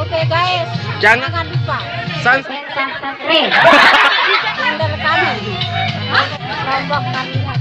Oke guys, jangan lupa subscribe channel kami. Lombok Kamila.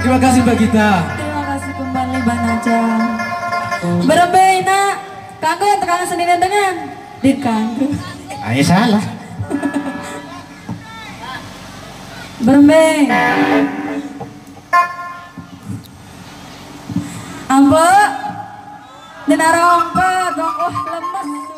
Terima kasih Mbak Gita. Terima kasih kembali Mbak Naja. Berbeda kanggo yang tekan sendiri dengan dikanggo. Ayo salah. Berme. Ambo. Dinara ompa dong lemes.